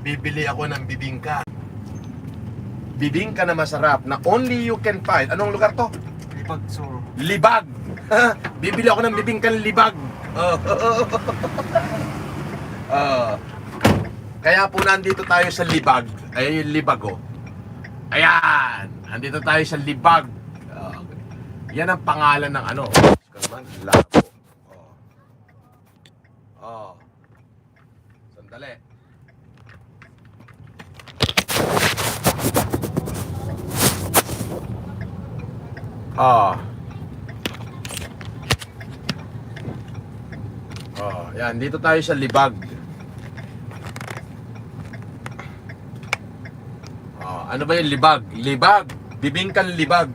bibili ako ng bibingka. Bibingka na masarap na only you can find. Anong lugar to? Libag Sur. Libag. Bibili ako ng bibingkang libag. Kaya po nandito tayo sa Libag. Ayan yung Libag, oh. Ayan. Nandito tayo sa Libag. Yan ang pangalan ng ano. Labo. Sandali. Yan, dito tayo sa Libag. Ano ba yung libag? Libag. Bibingkang libag.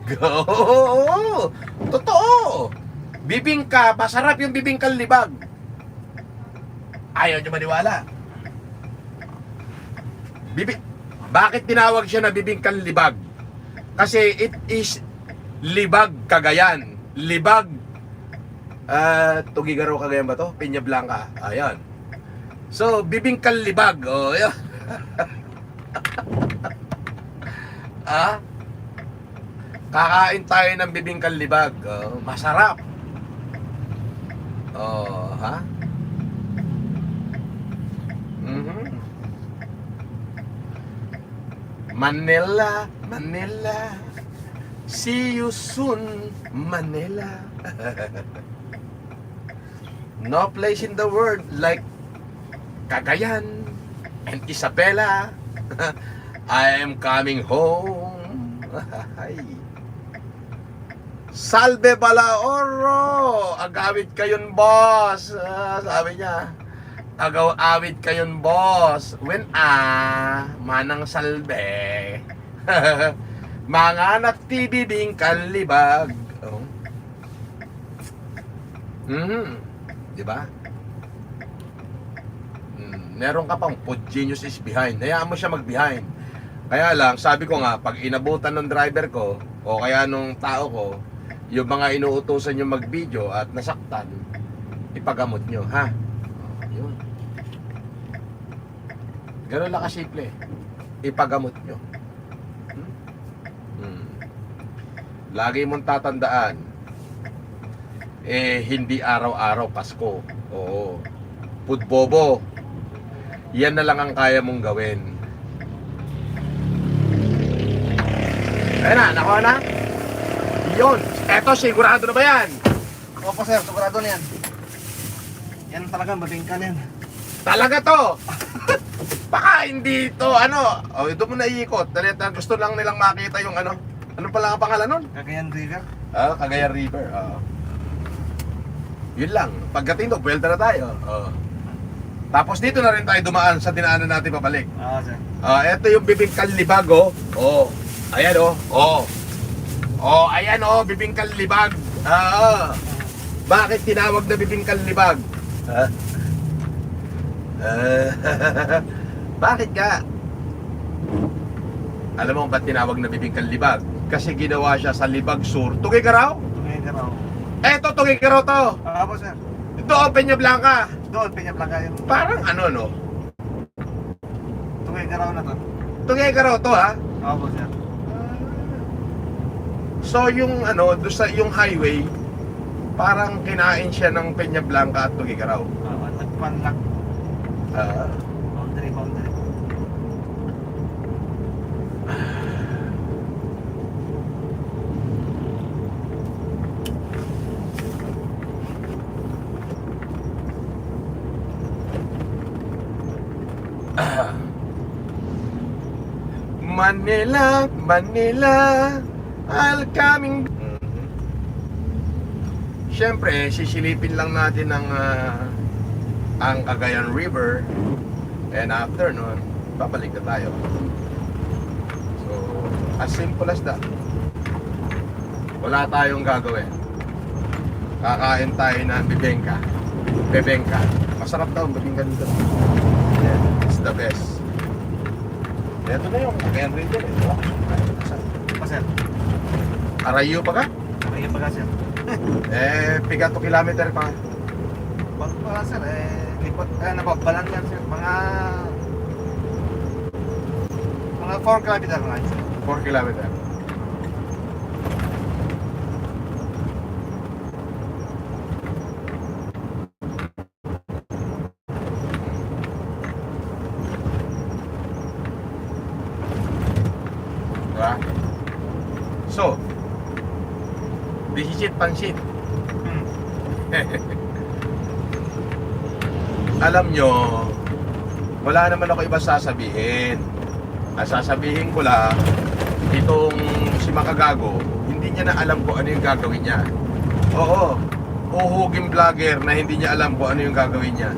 Totoo. Bibingka, masarap yung bibingkang libag. Ayaw nyo maniwala. Bakit tinawag siya na bibingkang libag? Kasi it is Libag, Cagayan. Libag. Tugigaraw, Cagayan ba to? Peña Blanca. Ayan. So, bibingkang libag. Oh, ayan. Kakain tayo ng bibingkang libag. Masarap. Manila, Manila. See you soon, Manila. No place in the world like Cagayan and Isabela. I am coming home. Salve Balaoro. Agawid kayon, boss. Sabi niya. Awit kayon, boss. When manang salve. Mga naktibibing kalibag. Diba? Meron ka pang food genius is behind. Hayaan mo siya mag-behind. Kaya lang, sabi ko nga, pag inabutan ng driver ko, o kaya nung tao ko, yung mga inuutosan nyo mag-video at nasaktan, ipagamot nyo, ha? Yun. Ganun lang kasimple. Ipagamot nyo. Lagi mong tatandaan, hindi araw-araw Pasko. Oo. Pudbobo. Yan na lang ang kaya mong gawin. Ayun na, nakuha na. Yun. Eto, sigurado na ba yan? Opo sir, sigurado na yan. Yan talaga, mabingka na yan. Talaga to. Baka hindi to, ano. Ito mo na iikot. Gusto lang nilang makita yung ano. Ano pala ang pangalan nun? Cagayan River. Cagayan River. Yun lang. Pagdating doon, buwelta na tayo. Tapos dito na rin tayo dumaan sa dinaanan natin pabalik. Sir. Ito yung bibingkang libag, oh. Ayan, ayan, bibingkang libag. Bakit tinawag na bibingkang libag? Bakit ka? Alam mo ba't tinawag na bibingkang libag? Kasi ginawa siya sa Libag Sur. Tugigaraw? Tugigaraw. Eto, Tugigaraw to. Opo sir. Doon, Peña Blanca. Doon, Peña Blanca yun. Parang ano, no? Tugigaraw na to. Tugigaraw to, ha? Opo sir. So, yung ano, doon sa yung highway, parang kinain siya ng Peña Blanca at Tugigaraw. Nagpanlak. Boundary. Manila, Manila, I'll coming. Siyempre, sisilipin lang natin ang Cagayan River. And after nun, babalik na tayo. So, as simple as that. Wala tayong gagawin. Kakain tayo ng bibengka. Masarap daw ang bibengka dito. Yeah, it's the best. Ito na yung Cagayan River. Pa sir. Arayo pa ka? Arayo pa ka sir. Piga 2 kilometer pa. Bang pa sir, lipat, nababalan yan sir. Mga Mga 4 kilometer na sir. 4 kilometer. Diba? So, deficit pansit. Hmm. Alam nyo, wala naman ako iba sasabihin. Ang sasabihin ko lang, itong si Makagago, hindi niya na alam kung ano yung gagawin niya. Oo, uhuging vlogger na hindi niya alam kung ano yung gagawin niya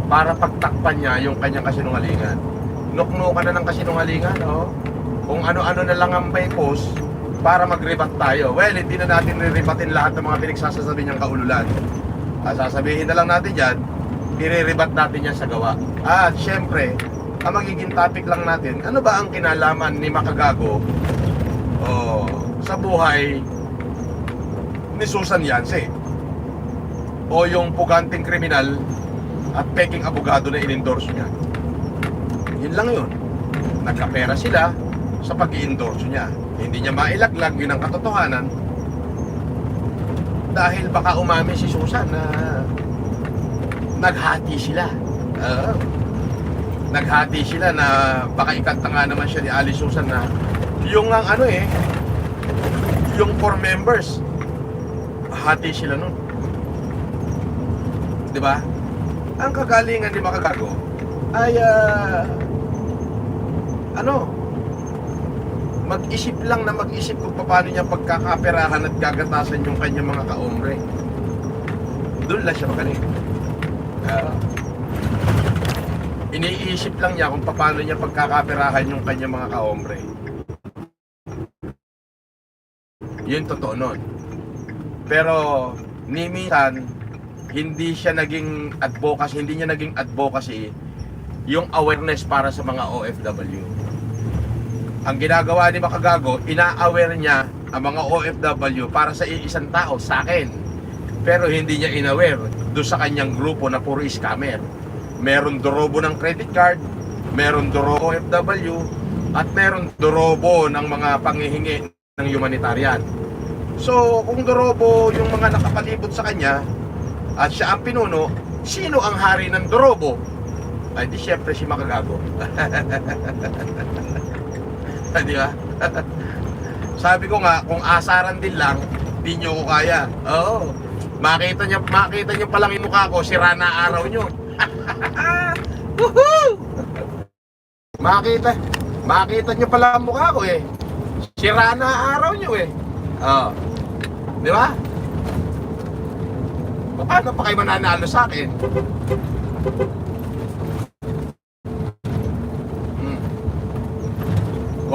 para pagtakpan niya yung kanyang kasinungalingan. Nuknukan na ng kasinungalingan, oh. Kung ano-ano na lang ang may post para mag-rebat tayo. Well, hindi na natin re-rebatin lahat ng mga pinagsasasabi niyang kaululan. Sasabihin na lang natin yan, i-rebat natin yan sa gawa. At syempre, ang magiging topic lang natin, ano ba ang kinalaman ni Makagago sa buhay ni Susan Yance? O yung puganting kriminal at peking abogado na in-endorse niya? Yun lang yun. Nagkapera sila sa pag-i-endorse niya. Hindi niya mailaglag, yun ang katotohanan. Dahil baka umami si Susan na naghati sila. Naghati sila na baka ikanta nga naman siya ni Ali Susan na yung ang ano yung 4 members hati sila nun. Diba? Ang kagalingan ni Makagago ay mag-isip lang na mag-isip kung paano niya pagkakaperahan at gagatasan yung kanyang mga kaombre. Doon lang siya magaling. Iniisip lang niya kung paano niya pagkakaperahan yung kanyang mga kaombre. Yun totoo nun. Pero ni minsan hindi niya naging advocacy yung awareness para sa mga OFW. Ang ginagawa ni Makagago, ina-aware niya ang mga OFW para sa isang tao, sa akin. Pero hindi niya in-aware doon sa kanyang grupo na puro scammer. Meron dorobo ng credit card, meron dorobo OFW, at meron dorobo ng mga panghihingi ng humanitarian. So, kung dorobo yung mga nakapalibot sa kanya, at siya ang pinuno, sino ang hari ng dorobo? Ay di syempre si Makagago. Di ba? Sabi ko nga, kung asaran din lang, di nyo ko kaya. Oo. Makita nyo palang yung mukha ko, sira na araw nyo. Woohoo! Makita nyo pala ang mukha ko eh. Sira na araw nyo eh. Oo. Di ba? Paano pa kayo mananalo sa akin?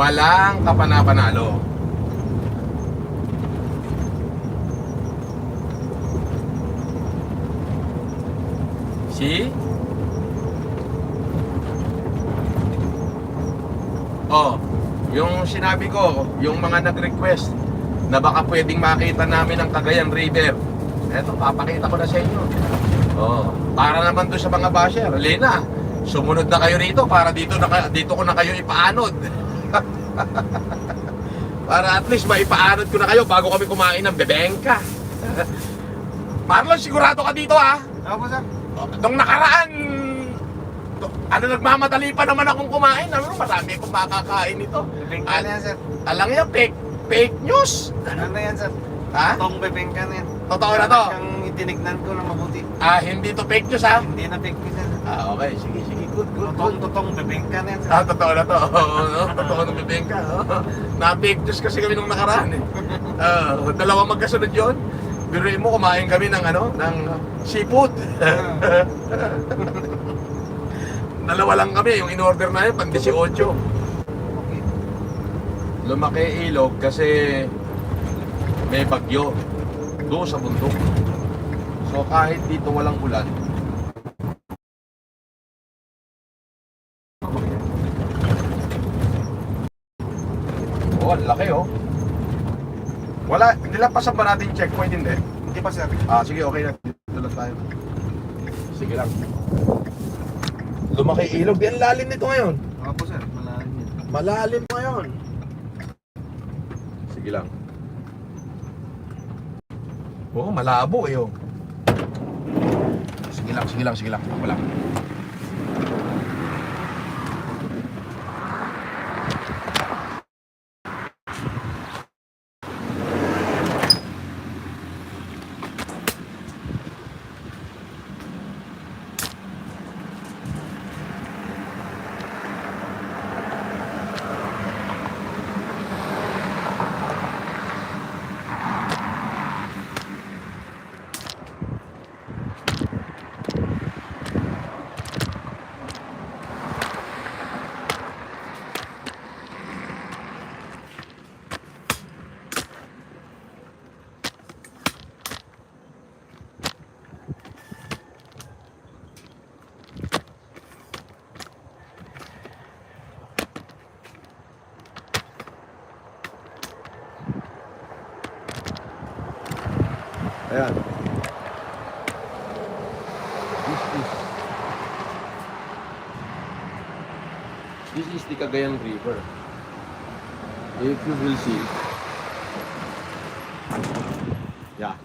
Walang kapana-panalo. See? Oh, yung sinabi ko, yung mga nag-request na baka pwedeng makita namin ang Cagayan River. Eto, papakita ko na sa inyo. Oh, para naman doon sa mga basher. Lena, sumunod na kayo rito para dito ko na kayo ipaanod. Para at least maipaanod ko na kayo bago kami kumain ng bebengka. Marlon, sigurado ka dito ha? Opo sir. Nung nakaraan, nagmamadali pa naman akong kumain. Marami akong makakain nito. Bebengka na yan sir. Alam niya, fake news. Ano na yan sir? Ha? Totong bebengka na yan. Totoo na to? Yung itinignan ko na mabuti. Hindi to fake news ha? Hindi na fake news yan. Okay, sige. Good. Totong bebengka na yan sir. Totoo na to. No? Totoo na bibengka. Na-fake news kasi kami nung nakaraan eh. Dalawang magkasunod yun. Biruin mo, kumain kami ng ng seafood. Dalawa lang kami, yung in-order na yun, pang 18. Lumaki ilog kasi may bagyo doon sa bundok. So kahit dito walang ulan, laki oh. Wala, nilapasan ba natin checkpoint? Hindi. Hindi pa sir. Sige, okay na. Dito lang tayo. Sige lang. Lumaki ilog. Di ang lalim nito ngayon. Opo sir, malalim yan. Malalim pa yun. Sige lang. Oo, malabo eh. Oh. Sige lang, sige lang, sige lang. Wala. Ayan. This is the Cagayan River. If you will see. Yeah.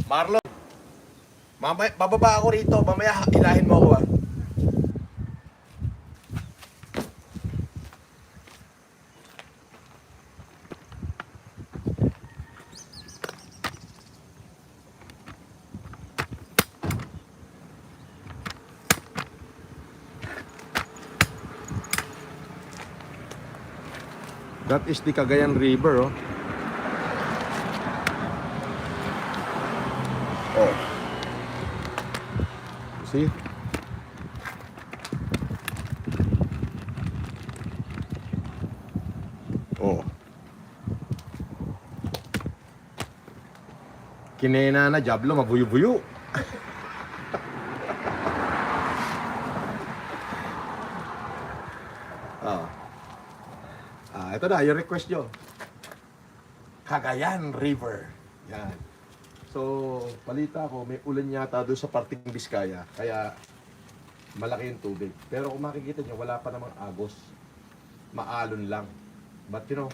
Marlon, mamaya, bababa ako rito. Mamaya ilahin mo ako ah. That is the Cagayan River, oh. Oh. See? Oh. Kinena na Diablo, mabuyo-buyo. Oh. Ito na, yung request nyo. Cagayan River. Yan. So, balita ko, may ulan yata doon sa parting Biskaya. Kaya, malaki yung tubig. Pero kung makikita nyo, wala pa namang agos. Maalon lang. But you know,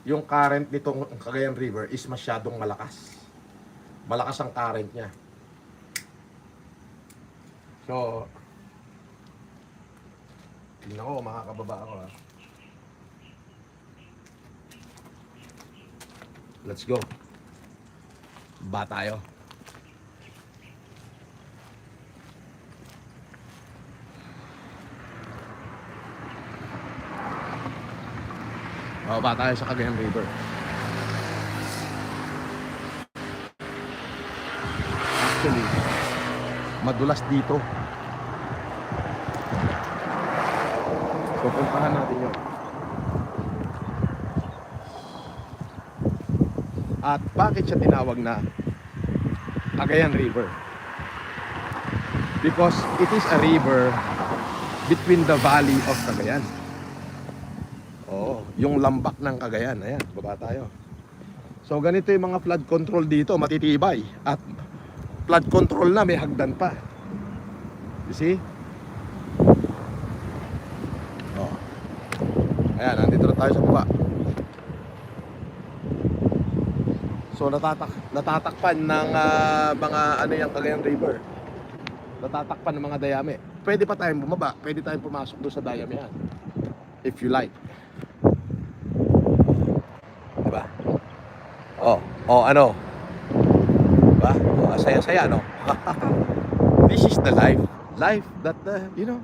yung current nitong Cagayan River is masyadong malakas. Malakas ang current niya. So, tingnan ko, makakababa ako ha. Let's go. Ba tayo. Ba tayo sa Cagayan River. Actually, madulas dito. So, puntahan natin yun. At bakit siya tinawag na Cagayan River? Because it is a river between the valley of Cagayan. Oo, yung lambak ng Cagayan. Ayan, baba tayo. So ganito yung mga flood control dito, matitibay. At flood control na, may hagdan pa. You see? Oh. Ayan, nandito na tayo sa baba. So natatakpan ng mga ano yung Cagayan River. Natatakpan ng mga dayami. Pwede pa tayong bumaba, pwede tayong pumasok doon sa dayamihan. If you like. Diba? Ano? Diba? Saya-saya, no? This is the life. Life that, you know,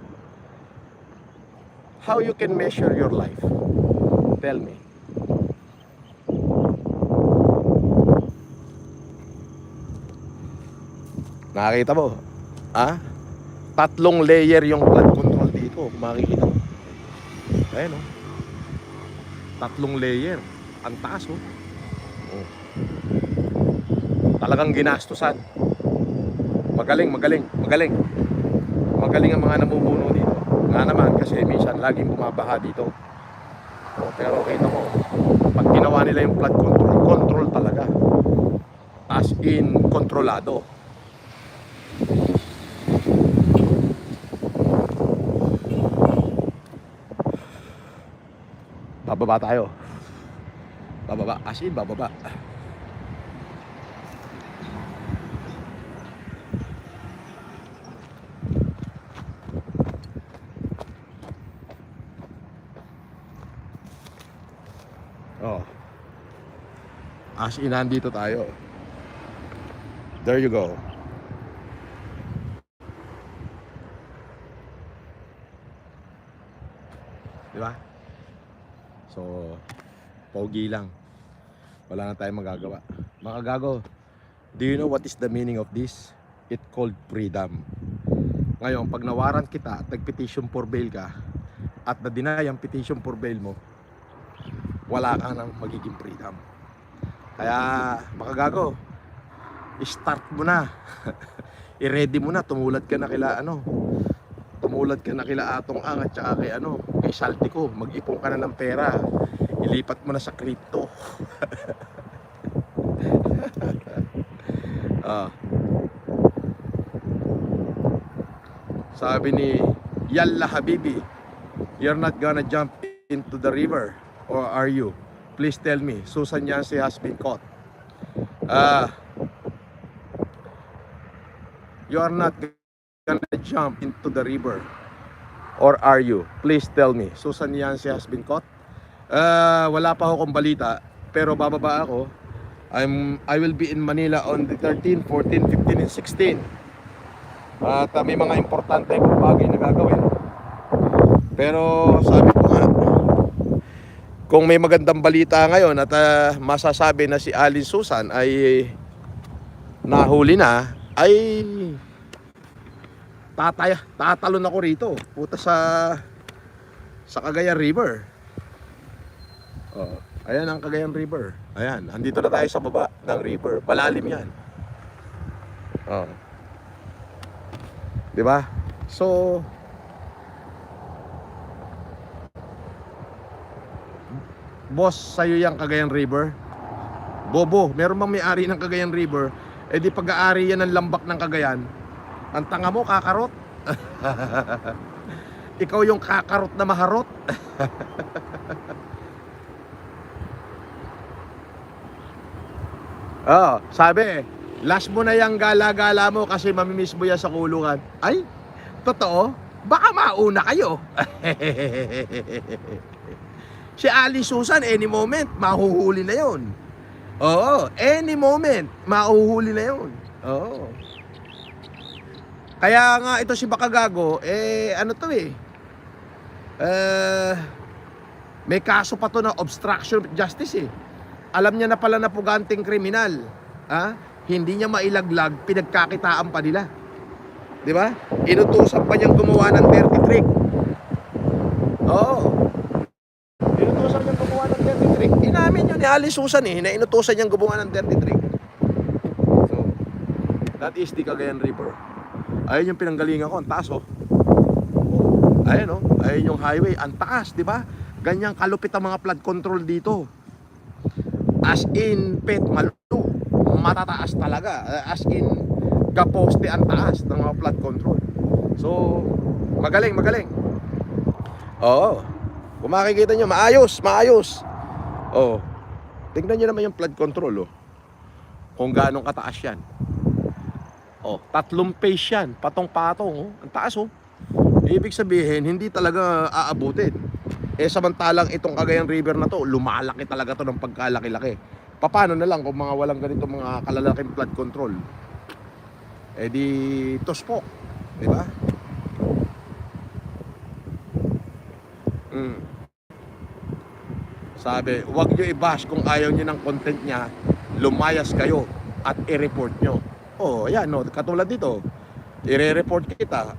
how you can measure your life. Tell me. Nakakita mo? Ah? 3 layer yung flood control dito. Kung makikita mo. Ayan, oh. 3 layer. Ang taas, oh. Oh. Talagang ginastusan. Magaling. magaling ang mga namumuno dito. Nga naman kasi minsan laging bumabaha dito. Pero kita mo, pag ginawa nila yung flood control, control talaga. As in, kontrolado. Bababa tayo. Bababa, as in, bababa. Oh. As in, nandito tayo. There you go. Diba? So, pogi lang. Wala na tayong magagawa. Mga gago, do you know what is the meaning of this? It called freedom. Ngayon, pag nawaran kita at nag-petition for bail ka at na-deny ang petition for bail mo, wala ka nang magiging freedom. Kaya, mga gago, start mo na. I-ready mo na, tumulad ka na kila tumulad ka na kila Atong Ang at saka kay Saltico. Mag-ipon ka na ng pera, ilipat mo na sa crypto. Sabi ni Yalla Habibi, you're not gonna jump into the river, or are you? Please tell me. Susan Yancy has been caught. You are not gonna jump into the river, or are you? Please tell me. Susan Yancy has been caught. Wala pa akong balita, pero bababa ako. I will be in Manila on the 13, 14, 15, and 16. At may mga importante kong bagay na gagawin. Pero sabi ko nga, kung may magandang balita ngayon at masasabi na si Alin Susan ay nahuli na, ay tatalon ako rito. Puta sa Cagayan River. Ayan ang Cagayan River. Ayan, andito na tayo sa baba ng river. Malalim yan. Diba? So, boss, sa'yo yung Cagayan River. Bobo, meron bang may-ari ng Cagayan River? Eh di pag-aari yan ng lambak ng Cagayan. Ang tanga mo, kakarot. Ikaw yung kakarot na maharot. Sabi, last mo na yung gala-gala mo kasi mamimiss mo yan sa kulungan. Ay, totoo? Baka mauna kayo. Si Ali Susan, any moment, mahuhuli na yon. Oo, any moment, mahuhuli na yon. Oo. Kaya nga ito si Bakagago, may kaso pa to na obstruction of justice eh. Alam niya na pala na puganting kriminal. Hindi niya mailaglag, pinagkakitaan pa nila. Di ba? Inutusan pa niyang gumawa ng dirty trick. Oo. Inutusan niyang gumawa ng dirty trick. Inamin yun ni Ali Susan na inutusan niyang gumawa ng dirty trick. So, that is the Cagayan River. Ayun yung pinanggalingan ko, ang taas Ayun ayun yung highway, ang taas, di ba? Ganyang kalupit ang mga flood control dito. As in, pet malu, matataas talaga. As in, gaposte ang taas ng mga flood control. So, magaling. Oo. Kung makikita nyo, maayos. Oo. Tingnan nyo naman yung flood control, kung gaano kataas yan. 3 phase yan, patong-patong, ang taas, Ibig sabihin, hindi talaga aabutin. Samantalang itong Cagayan River na to, lumalaki talaga to ng pagkalaki-laki. Paano na lang kung mga walang ganito mga kalalaking flood control? Di tospok, di ba? Sabi, wag nyo i-bash kung ayaw nyo ng content niya, lumayas kayo at i-report nyo. Ayan, katulad dito. I-report kita.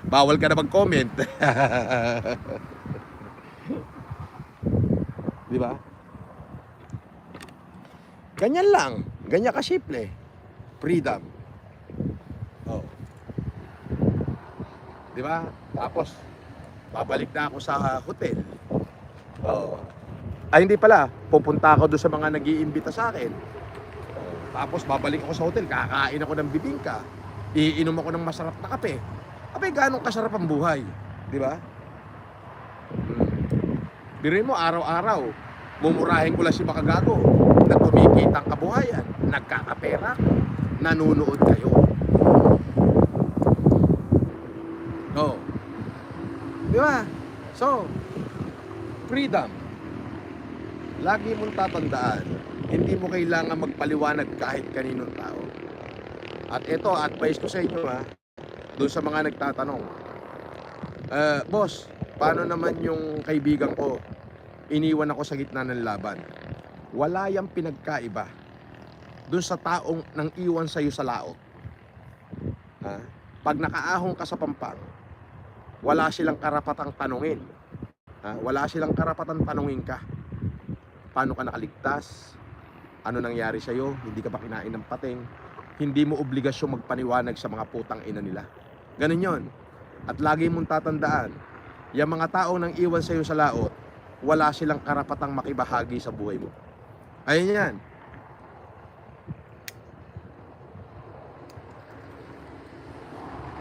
Bawal ka na mag-comment. Di ba? Ganyan lang. Ganyan ka simple. Freedom. Di ba? Tapos, babalik na ako sa hotel. Oo. Ay, hindi pala. Pupunta ako doon sa mga nag-iimbita sa akin. Tapos, babalik ako sa hotel. Kakain ako ng bibingka. Iinom ako ng masarap na kape. Abay, ganong kasarap ang buhay. Di ba? Biruin mo, araw-araw, mumurahin ko lang si Makagago. Nagkumikita ang kabuhayan. Nagkakapera. Nanunood kayo. No. Di ba? So, freedom. Lagi mong tatandaan, hindi mo kailangan magpaliwanag kahit kaninong tao. At ito, advice ko sa inyo doon sa mga nagtatanong. Boss, paano naman yung kaibigan ko? Iniwan ako sa gitna ng laban. Wala yang pinagkaiba doon sa taong nang iwan sa'yo sa laot. Pag nakaahon ka sa pampang, wala silang karapatang tanungin. Wala silang karapatang tanungin ka. Paano ka nakaligtas? Ano nangyari sa'yo? Hindi ka ba kinain ng pating? Hindi mo obligasyon magpaniwanag sa mga putang ina nila. Ganun yon. At lagi mong tatandaan, yung mga taong nang iwan sa'yo sa laot, wala silang karapatang makibahagi sa buhay mo. Ayun yan.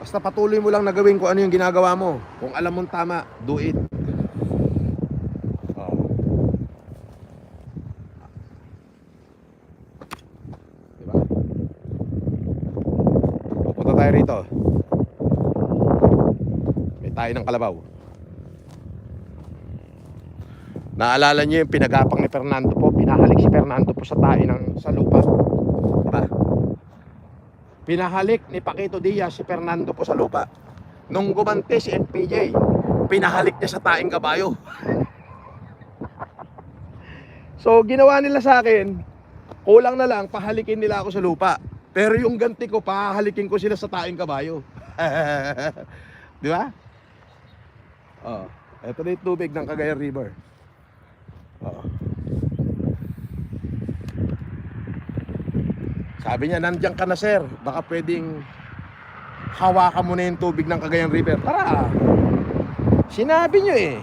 Basta patuloy mo lang na gawin kung ano yung ginagawa mo. Kung alam mong tama, do it. Diba? Pupunta tayo rito. May tayo ng kalabaw. Naalala niyo yung pinagapang ni Fernando po. Pinahalik si Fernando po sa tayo sa lupa. Diba? Pinahalik ni Paquito Diaz si Fernando po sa lupa. Nung gumante si FPJ, pinahalik niya sa taing kabayo. So ginawa nila sa akin, kulang na lang pahalikin nila ako sa lupa. Pero yung ganti ko, pahalikin ko sila sa taing kabayo. Di ba? Oh, ito na yung tubig ng Cagayan River. Oh. Sabi niya, nandiyan ka na sir, baka pwedeng hawakan mo na yung tubig ng Cagayan River. Tara! Sinabi niyo eh.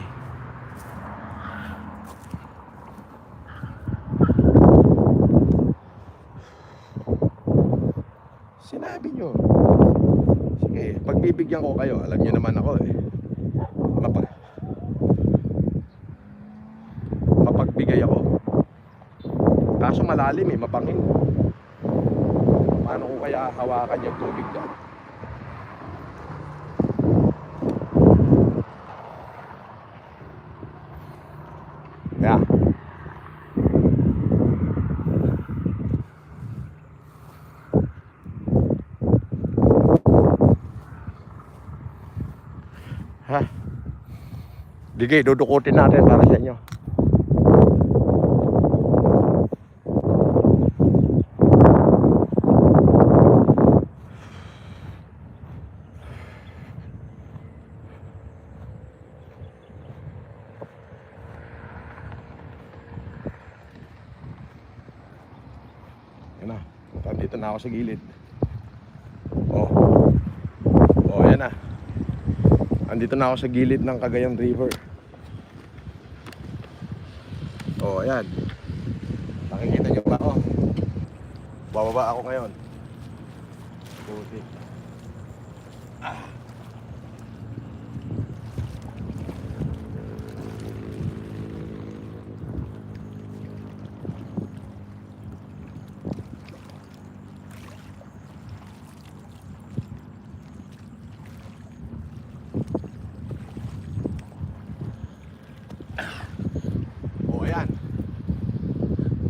Sinabi niyo. Sige, pagbibigyan ko kayo. Alam niyo naman ako eh. Mapagbigay ako. Kaso malalim eh, mabangin. Paano ko kaya hawakan yung tubig dyan? Yeah. Ha? Sige, dudukutin natin para sa inyo. Yan na, dito na ako sa gilid. Oh, yan na. Andito na ako sa gilid ng Cagayan River. Oh, ayan. Nakikita niyo ba ako? Bababa ako ngayon. Buti. Ayan.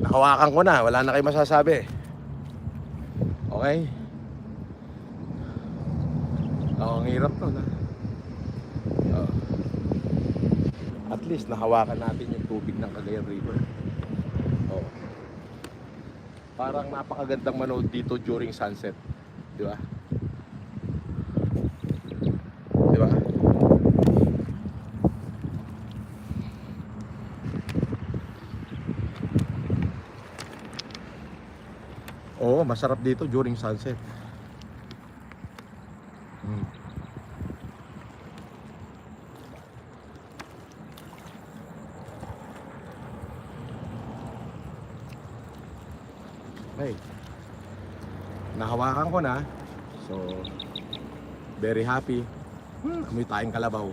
Nakawakan ko na, wala na kayo masasabi. Okay? Ang hirap to na. At least nahawakan natin yung tubig ng Cagayan River. Parang napakagandang manood dito during sunset. Di ba? Di ba? Oo, masarap dito during sunset. Okay. Nahawakan ko na. So, very happy. Amoy tayong kalabaw.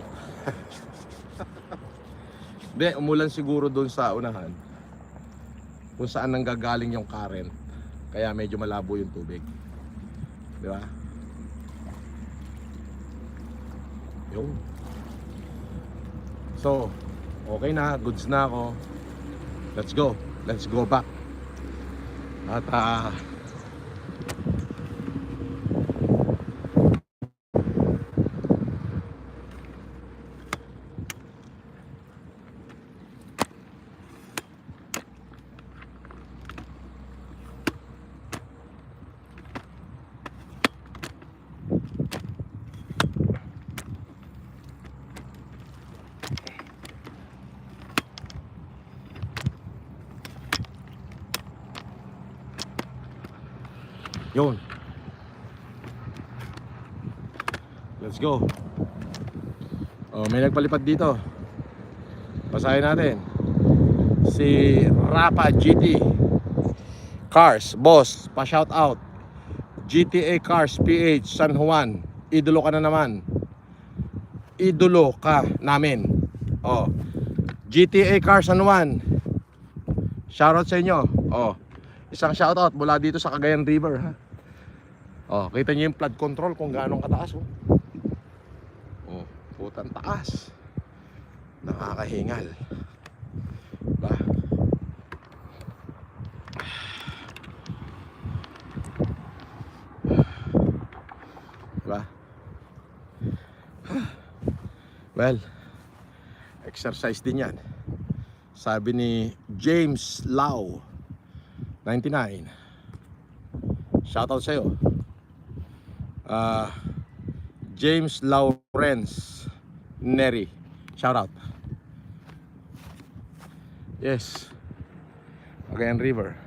Hindi, umulan siguro doon sa unahan. Kung saan nanggagaling yung current. Kaya medyo malabo yung tubig. Di ba? Yun. So, okay na. Goods na ako. Let's go. Let's go back. At yun. Let's go. Oh, may nagpalipad dito. Basahin natin. Si Rapa GT Cars, boss, pa-shout out. GTA Cars PH San Juan. Idolo ka na naman. Idolo ka namin. Oh. GTA Cars San Juan. Shoutout sa inyo. Oh. Isang shoutout mula dito sa Cagayan River, ha. Oh, kita niyo yung flood control kung gaano kataas, oh. Oh, putang taas. Nakakahingal. Ba? Ba? Well, exercise din yan. Sabi ni James Lau 99. Shoutout sa'yo. James Lawrence Neri. Shoutout. Yes. Cagayan River.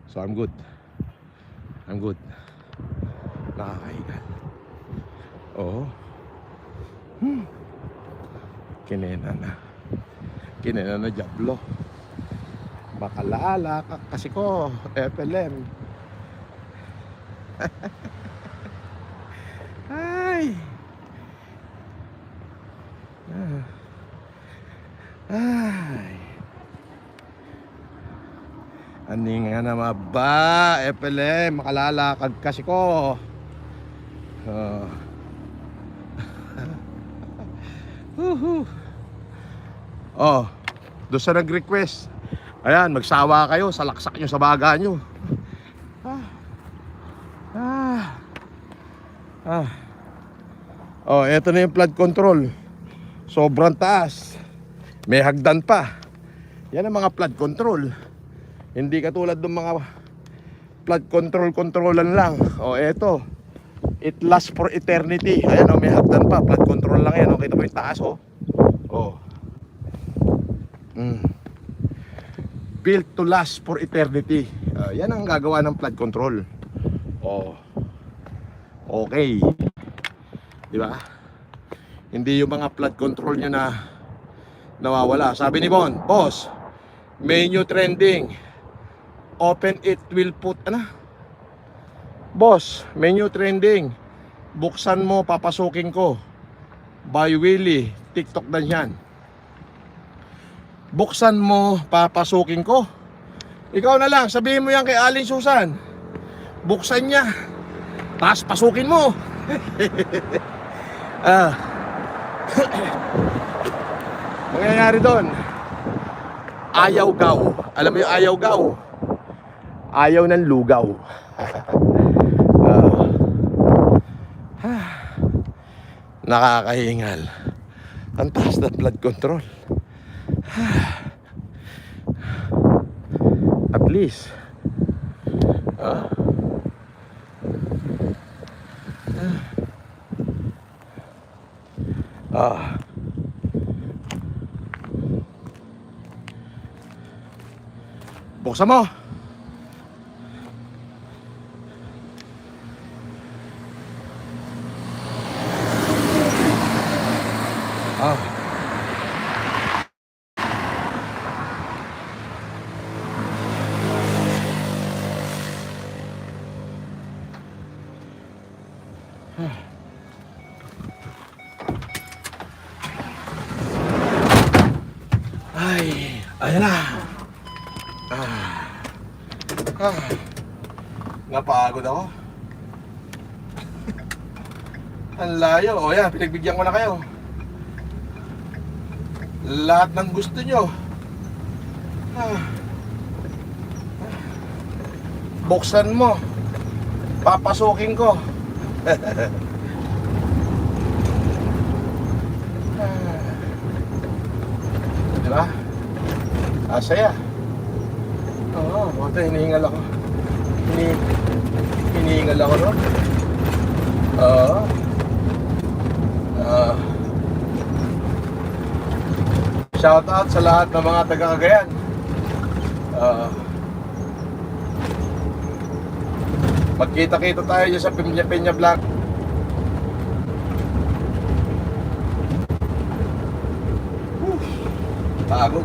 So I'm good. I'm good. Nakakahingal. Oo. Kinena na. Kinena na Diablo. Bakalaala kasi ko FLM. Ay. Ay. Ani nga na maba FLM, makalalakad kasi ko. Oh, doon sa nag-request. Ayan, magsawa kayo, salaksak nyo sa baga nyo. Oh, eto na yung flood control. Sobrang taas. May hagdan pa. Yan ang mga flood control. Hindi katulad ng mga flood controlan lang. Oh, eto. It lasts for eternity. Ayan, oh, may hagdan pa. Flood control lang yan. Oh, kita mo yung taas, oh. Oh. Built to last for eternity. Yan ang gagawa ng flood control. Oh. Okay. Di ba? Hindi yung mga flood control nyo na nawawala. Sabi ni Bon, boss, menu trending. Open it will put, boss, menu trending. Buksan mo, papasukin ko. By Willie, TikTok na yan. Buksan mo, papasukin ko. Ikaw na lang, sabihin mo yan kay Alin Susan. Buksan niya, tapos pasukin mo. Mangyayari doon, ayaw gaw. Alam mo yung ayaw gaw? Ayaw ng lugaw. Nakakahingal. Ang taas na blood control. At least buksan mo. Ay, ayan na. Napagod ako. Ang layo. O yan, pinagbigyan ko na kayo. Lahat ng gusto nyo. Buksan mo. Papasukin ko. Diba? Saya. Oo, buti hinihingal ako. Hinihingal ako, no? Oo. Shout out sa lahat ng mga taga-Cagayan. Magkita-kita tayo dyan sa Peña Blanc. Pagod.